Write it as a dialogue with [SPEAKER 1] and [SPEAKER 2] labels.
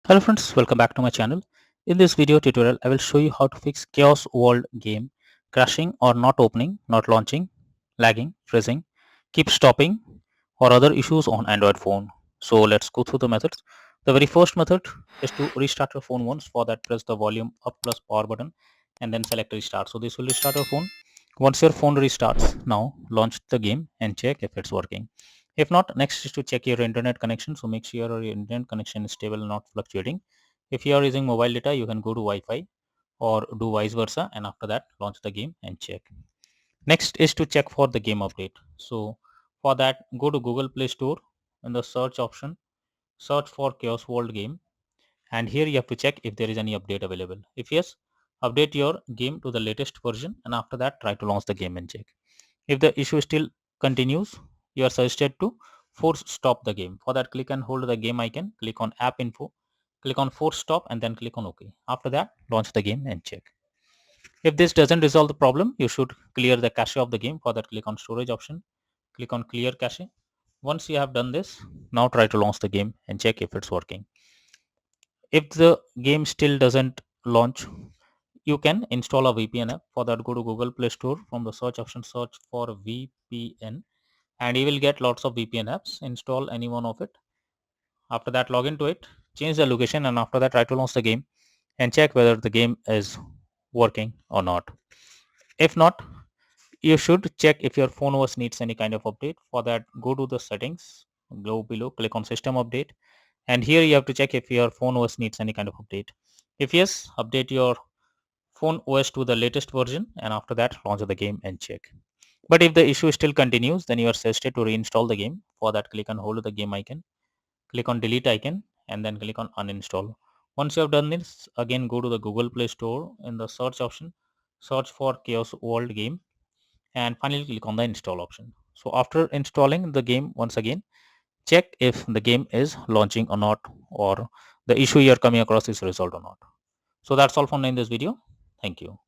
[SPEAKER 1] Hello friends, welcome back to my channel. In this video tutorial, I will show you how to fix Chaos World game crashing or not opening, not launching, lagging, freezing, keep stopping or other issues on Android phone. So let's go through the methods. The very first method is to restart your phone once. For that, press the volume up plus power button and then select restart. So this will restart your phone. Once your phone restarts, now launch the game and check if it's working. If not, next is to check your internet connection. So make sure your internet connection is stable and not fluctuating. If you are using mobile data, you can go to Wi-Fi or do vice versa, and after that launch the game and check. Next is to check for the game update. So for that, go to Google Play Store. In the search option, search for Chaos World game, and here you have to check if there is any update available. If yes, update your game to the latest version, and after that try to launch the game and check. If the issue still continues, you are suggested to force stop the game. For that, click and hold the game icon, click on app info, click on force stop, and then click on OK. After that, launch the game and check. If this doesn't resolve the problem, you should clear the cache of the game. For that, click on storage option, click on clear cache. Once you have done this, now try to launch the game and check if it's working. If the game still doesn't launch, you can install a VPN app. For that, go to Google Play Store. From the search option, search for VPN, and you will get lots of VPN apps. Install any one of it. After that, log into it, change the location, and after that try to launch the game and check whether the game is working or not. If not, you should check if your phone OS needs any kind of update. For that, go to the settings, go below, click on system update, and here you have to check if your phone OS needs any kind of update. If yes, update your phone OS to the latest version, and after that launch the game and check. But if the issue still continues, then you are suggested to reinstall the game. For that, click and hold the game icon, click on delete icon, and then click on uninstall. Once you have done this, again go to the Google Play Store. In the search option, search for Chaos World game, and finally click on the install option. So after installing the game, once again check if the game is launching or not, or the issue you are coming across is resolved or not. So that's all from in this video. Thank you.